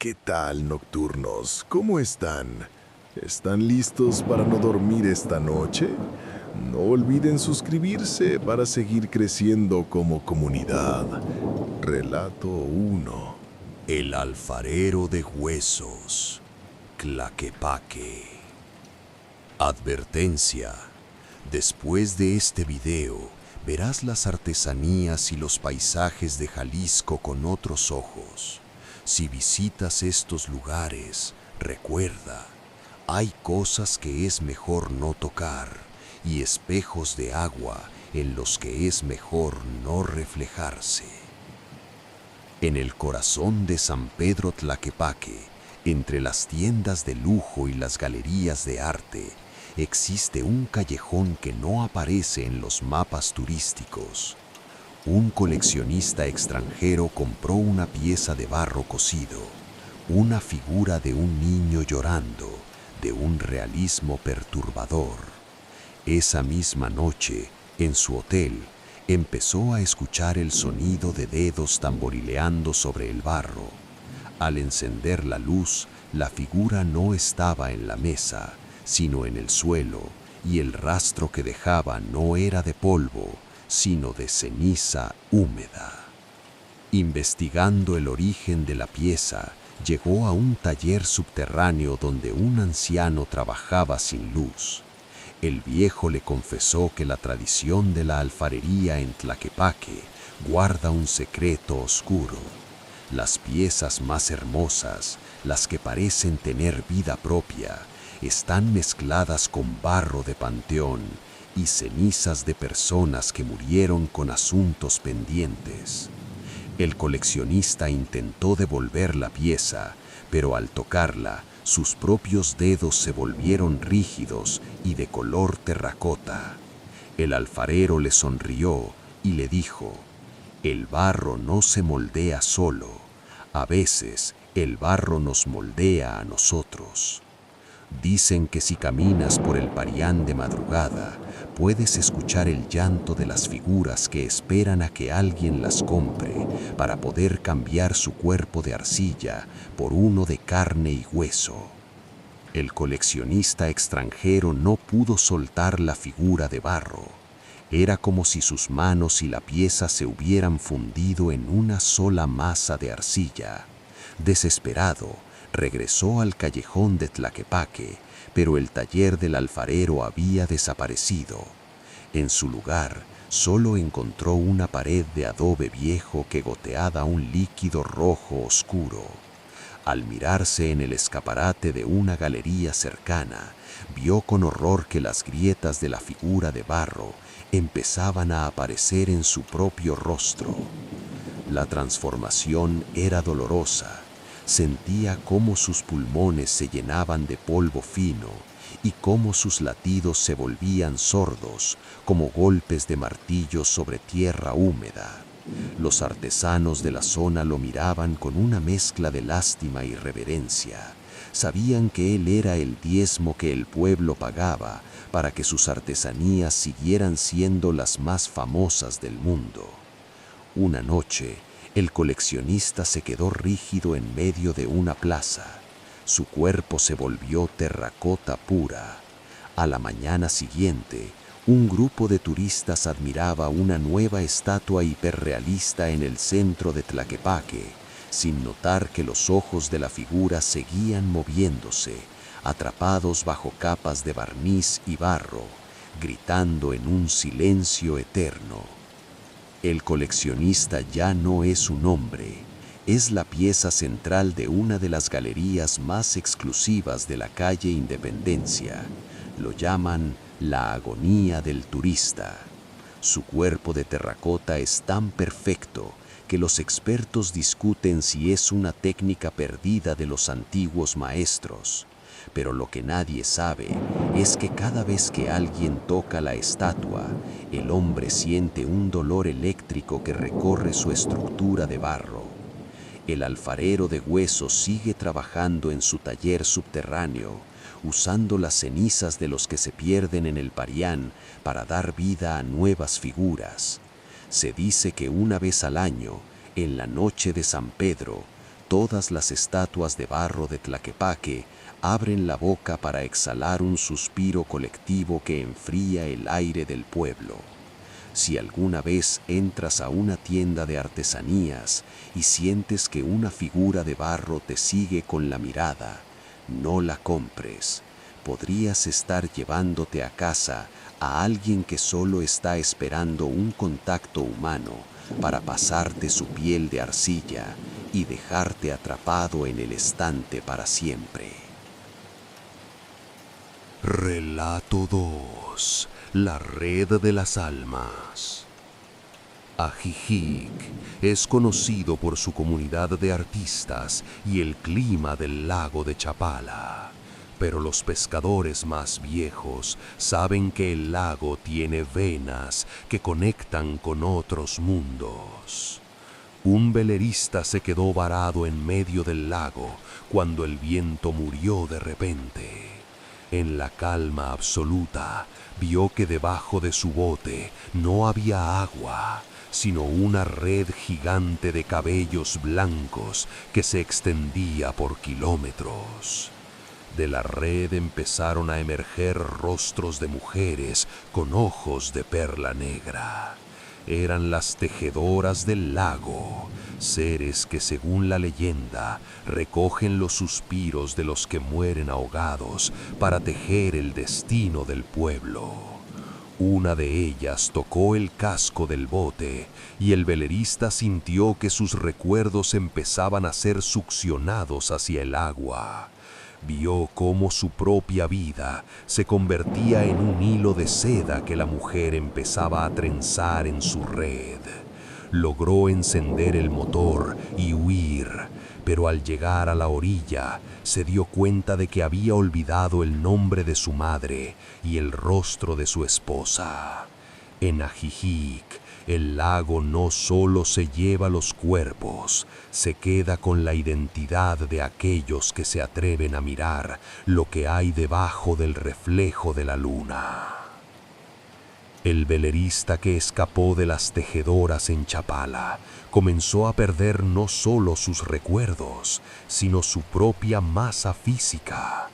¿Qué tal, nocturnos? ¿Cómo están? ¿Están listos para no dormir esta noche? No olviden suscribirse para seguir creciendo como comunidad. Relato 1. El alfarero de huesos, Tlaquepaque. Advertencia. Después de este video, verás las artesanías y los paisajes de Jalisco con otros ojos. Si visitas estos lugares, recuerda, hay cosas que es mejor no tocar y espejos de agua en los que es mejor no reflejarse. En el corazón de San Pedro Tlaquepaque, entre las tiendas de lujo y las galerías de arte, existe un callejón que no aparece en los mapas turísticos. Un coleccionista extranjero compró una pieza de barro cocido, una figura de un niño llorando, de un realismo perturbador. Esa misma noche, en su hotel, empezó a escuchar el sonido de dedos tamborileando sobre el barro. Al encender la luz, la figura no estaba en la mesa, sino en el suelo, y el rastro que dejaba no era de polvo, sino de ceniza húmeda. Investigando el origen de la pieza, llegó a un taller subterráneo donde un anciano trabajaba sin luz. El viejo le confesó que la tradición de la alfarería en Tlaquepaque guarda un secreto oscuro. Las piezas más hermosas, las que parecen tener vida propia, están mezcladas con barro de panteón y cenizas de personas que murieron con asuntos pendientes. El coleccionista intentó devolver la pieza, pero al tocarla, sus propios dedos se volvieron rígidos y de color terracota. El alfarero le sonrió y le dijo: «El barro no se moldea solo. A veces, el barro nos moldea a nosotros». Dicen que si caminas por el Parián de madrugada, puedes escuchar el llanto de las figuras que esperan a que alguien las compre para poder cambiar su cuerpo de arcilla por uno de carne y hueso. El coleccionista extranjero no pudo soltar la figura de barro. Era como si sus manos y la pieza se hubieran fundido en una sola masa de arcilla. Desesperado, regresó al callejón de Tlaquepaque, pero el taller del alfarero había desaparecido. En su lugar, solo encontró una pared de adobe viejo que goteaba un líquido rojo oscuro. Al mirarse en el escaparate de una galería cercana, vio con horror que las grietas de la figura de barro empezaban a aparecer en su propio rostro. La transformación era dolorosa. Sentía cómo sus pulmones se llenaban de polvo fino y cómo sus latidos se volvían sordos, como golpes de martillo sobre tierra húmeda. Los artesanos de la zona lo miraban con una mezcla de lástima y reverencia. Sabían que él era el diezmo que el pueblo pagaba para que sus artesanías siguieran siendo las más famosas del mundo. Una noche, el coleccionista se quedó rígido en medio de una plaza. Su cuerpo se volvió terracota pura. A la mañana siguiente, un grupo de turistas admiraba una nueva estatua hiperrealista en el centro de Tlaquepaque, sin notar que los ojos de la figura seguían moviéndose, atrapados bajo capas de barniz y barro, gritando en un silencio eterno. El coleccionista ya no es un hombre, es la pieza central de una de las galerías más exclusivas de la calle Independencia. Lo llaman la agonía del turista. Su cuerpo de terracota es tan perfecto que los expertos discuten si es una técnica perdida de los antiguos maestros. Pero lo que nadie sabe es que cada vez que alguien toca la estatua, el hombre siente un dolor eléctrico que recorre su estructura de barro. El alfarero de huesos sigue trabajando en su taller subterráneo, usando las cenizas de los que se pierden en el Parián para dar vida a nuevas figuras. Se dice que una vez al año, en la noche de San Pedro, todas las estatuas de barro de Tlaquepaque abren la boca para exhalar un suspiro colectivo que enfría el aire del pueblo. Si alguna vez entras a una tienda de artesanías y sientes que una figura de barro te sigue con la mirada, no la compres. Podrías estar llevándote a casa a alguien que solo está esperando un contacto humano para pasarte su piel de arcilla y dejarte atrapado en el estante para siempre. Relato 2. La red de las almas. Ajijic es conocido por su comunidad de artistas y el clima del lago de Chapala. Pero los pescadores más viejos saben que el lago tiene venas que conectan con otros mundos. Un velerista se quedó varado en medio del lago cuando el viento murió de repente. En la calma absoluta, vio que debajo de su bote no había agua, sino una red gigante de cabellos blancos que se extendía por kilómetros. De la red empezaron a emerger rostros de mujeres con ojos de perla negra. Eran las tejedoras del lago, seres que según la leyenda recogen los suspiros de los que mueren ahogados para tejer el destino del pueblo. Una de ellas tocó el casco del bote y el velerista sintió que sus recuerdos empezaban a ser succionados hacia el agua. Vio cómo su propia vida se convertía en un hilo de seda que la mujer empezaba a trenzar en su red. Logró encender el motor y huir, pero al llegar a la orilla se dio cuenta de que había olvidado el nombre de su madre y el rostro de su esposa. En Ajijic, el lago no solo se lleva los cuerpos, se queda con la identidad de aquellos que se atreven a mirar lo que hay debajo del reflejo de la luna. El velerista que escapó de las tejedoras en Chapala comenzó a perder no solo sus recuerdos, sino su propia masa física.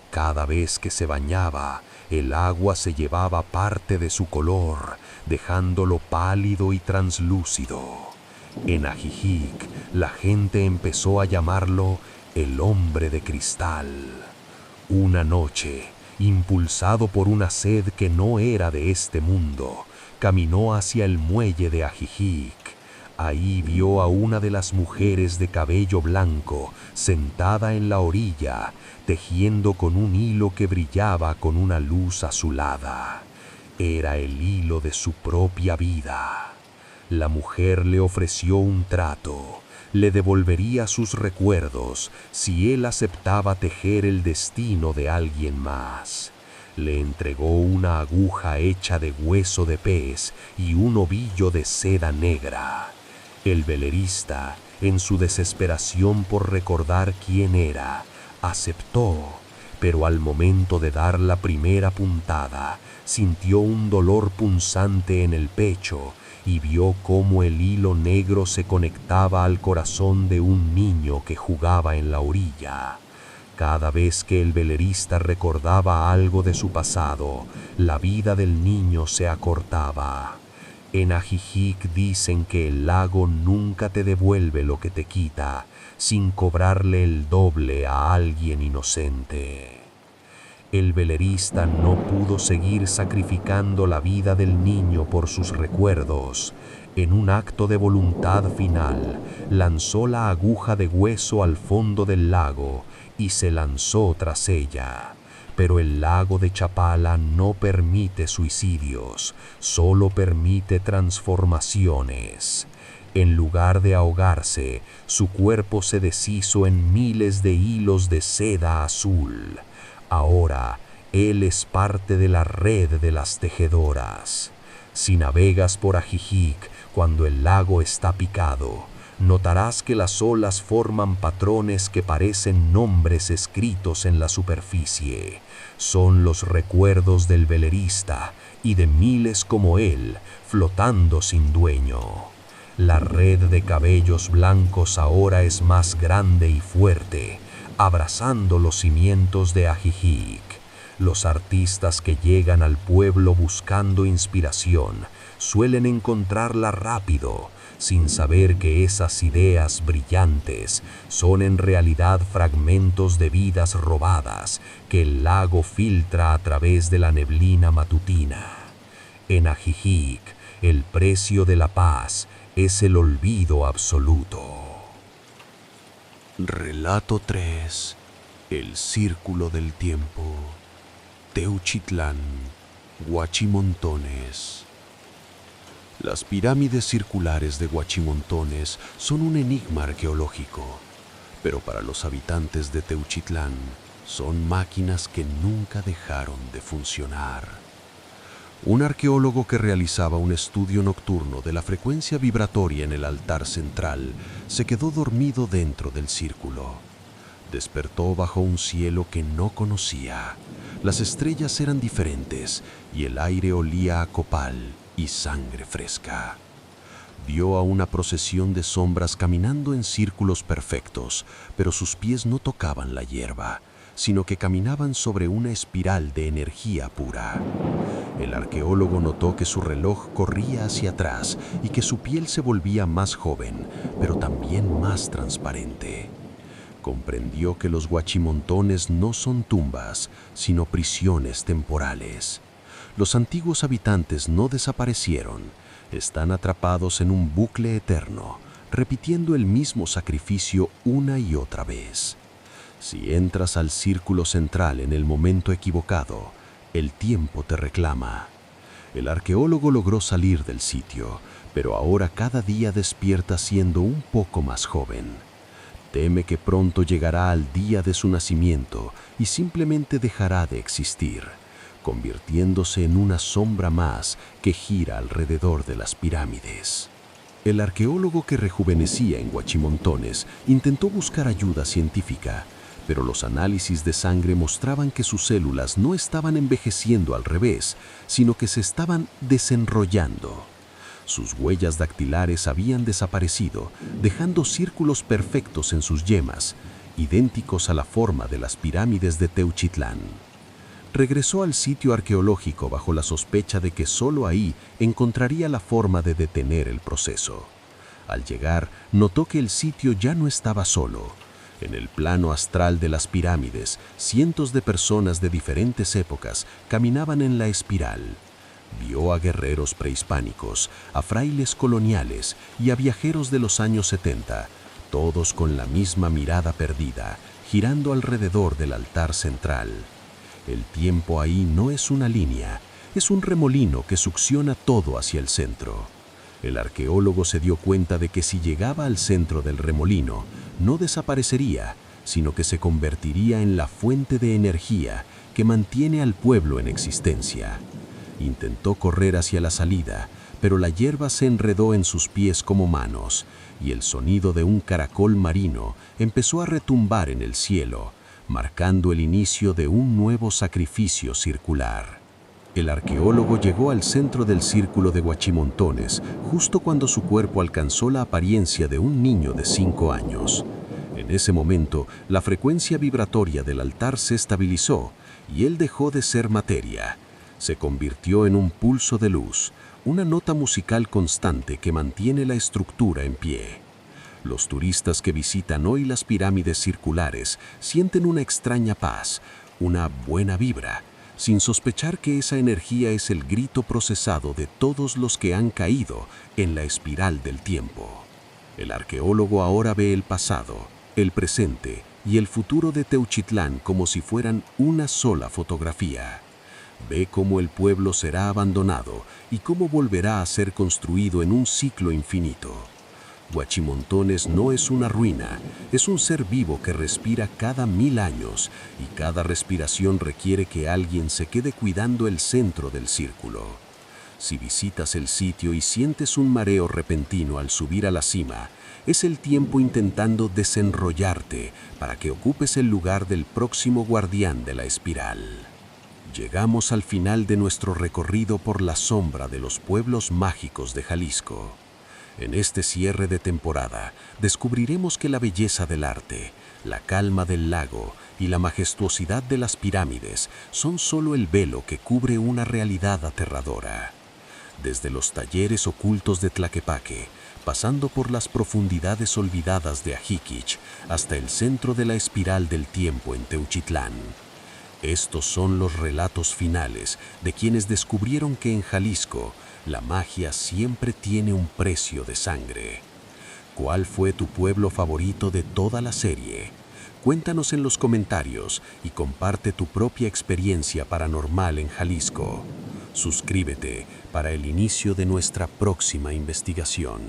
Cada vez que se bañaba, el agua se llevaba parte de su color, dejándolo pálido y translúcido. En Ajijic, la gente empezó a llamarlo el hombre de cristal. Una noche, impulsado por una sed que no era de este mundo, caminó hacia el muelle de Ajijic. Ahí vio a una de las mujeres de cabello blanco sentada en la orilla, tejiendo con un hilo que brillaba con una luz azulada. Era el hilo de su propia vida. La mujer le ofreció un trato. Le devolvería sus recuerdos si él aceptaba tejer el destino de alguien más. Le entregó una aguja hecha de hueso de pez y un ovillo de seda negra. El velerista, en su desesperación por recordar quién era, aceptó, pero al momento de dar la primera puntada, sintió un dolor punzante en el pecho y vio cómo el hilo negro se conectaba al corazón de un niño que jugaba en la orilla. Cada vez que el velerista recordaba algo de su pasado, la vida del niño se acortaba. En Ajijic dicen que el lago nunca te devuelve lo que te quita, sin cobrarle el doble a alguien inocente. El velerista no pudo seguir sacrificando la vida del niño por sus recuerdos. En un acto de voluntad final, lanzó la aguja de hueso al fondo del lago y se lanzó tras ella. Pero el lago de Chapala no permite suicidios, solo permite transformaciones. En lugar de ahogarse, su cuerpo se deshizo en miles de hilos de seda azul. Ahora, él es parte de la red de las tejedoras. Si navegas por Ajijic cuando el lago está picado, notarás que las olas forman patrones que parecen nombres escritos en la superficie. Son los recuerdos del velerista y de miles como él, flotando sin dueño. La red de cabellos blancos ahora es más grande y fuerte, abrazando los cimientos de Ajijic. Los artistas que llegan al pueblo buscando inspiración suelen encontrarla rápido, sin saber que esas ideas brillantes son en realidad fragmentos de vidas robadas que el lago filtra a través de la neblina matutina. En Ajijic, el precio de la paz es el olvido absoluto. Relato 3. El Círculo del Tiempo. Teuchitlán, Huachimontones. Las pirámides circulares de Huachimontones son un enigma arqueológico, pero para los habitantes de Teuchitlán son máquinas que nunca dejaron de funcionar. Un arqueólogo que realizaba un estudio nocturno de la frecuencia vibratoria en el altar central se quedó dormido dentro del círculo. Despertó bajo un cielo que no conocía. Las estrellas eran diferentes y el aire olía a copal y sangre fresca. Vio a una procesión de sombras caminando en círculos perfectos, pero sus pies no tocaban la hierba, sino que caminaban sobre una espiral de energía pura. El arqueólogo notó que su reloj corría hacia atrás y que su piel se volvía más joven, pero también más transparente. Comprendió que los huachimontones no son tumbas, sino prisiones temporales. Los antiguos habitantes no desaparecieron, están atrapados en un bucle eterno, repitiendo el mismo sacrificio una y otra vez. Si entras al círculo central en el momento equivocado, el tiempo te reclama. El arqueólogo logró salir del sitio, pero ahora cada día despierta siendo un poco más joven. Teme que pronto llegará al día de su nacimiento y simplemente dejará de existir, convirtiéndose en una sombra más que gira alrededor de las pirámides. El arqueólogo que rejuvenecía en Huachimontones intentó buscar ayuda científica, pero los análisis de sangre mostraban que sus células no estaban envejeciendo al revés, sino que se estaban desenrollando. Sus huellas dactilares habían desaparecido, dejando círculos perfectos en sus yemas, idénticos a la forma de las pirámides de Teuchitlán. Regresó al sitio arqueológico bajo la sospecha de que solo ahí encontraría la forma de detener el proceso. Al llegar, notó que el sitio ya no estaba solo. En el plano astral de las pirámides, cientos de personas de diferentes épocas caminaban en la espiral. Vio a guerreros prehispánicos, a frailes coloniales y a viajeros de los años 70, todos con la misma mirada perdida, girando alrededor del altar central. El tiempo ahí no es una línea, es un remolino que succiona todo hacia el centro. El arqueólogo se dio cuenta de que si llegaba al centro del remolino, no desaparecería, sino que se convertiría en la fuente de energía que mantiene al pueblo en existencia. Intentó correr hacia la salida, pero la hierba se enredó en sus pies como manos, y el sonido de un caracol marino empezó a retumbar en el cielo, marcando el inicio de un nuevo sacrificio circular. El arqueólogo llegó al centro del círculo de Huachimontones justo cuando su cuerpo alcanzó la apariencia de un niño de 5 años. En ese momento, la frecuencia vibratoria del altar se estabilizó y él dejó de ser materia. Se convirtió en un pulso de luz, una nota musical constante que mantiene la estructura en pie. Los turistas que visitan hoy las pirámides circulares sienten una extraña paz, una buena vibra, sin sospechar que esa energía es el grito procesado de todos los que han caído en la espiral del tiempo. El arqueólogo ahora ve el pasado, el presente y el futuro de Teuchitlán como si fueran una sola fotografía. Ve cómo el pueblo será abandonado y cómo volverá a ser construido en un ciclo infinito. Huachimontones no es una ruina, es un ser vivo que respira cada 1000 años y cada respiración requiere que alguien se quede cuidando el centro del círculo. Si visitas el sitio y sientes un mareo repentino al subir a la cima, es el tiempo intentando desenrollarte para que ocupes el lugar del próximo guardián de la espiral. Llegamos al final de nuestro recorrido por la sombra de los pueblos mágicos de Jalisco. En este cierre de temporada, descubriremos que la belleza del arte, la calma del lago y la majestuosidad de las pirámides son solo el velo que cubre una realidad aterradora. Desde los talleres ocultos de Tlaquepaque, pasando por las profundidades olvidadas de Ajiquich, hasta el centro de la espiral del tiempo en Teuchitlán. Estos son los relatos finales de quienes descubrieron que en Jalisco la magia siempre tiene un precio de sangre. ¿Cuál fue tu pueblo favorito de toda la serie? Cuéntanos en los comentarios y comparte tu propia experiencia paranormal en Jalisco. Suscríbete para el inicio de nuestra próxima investigación.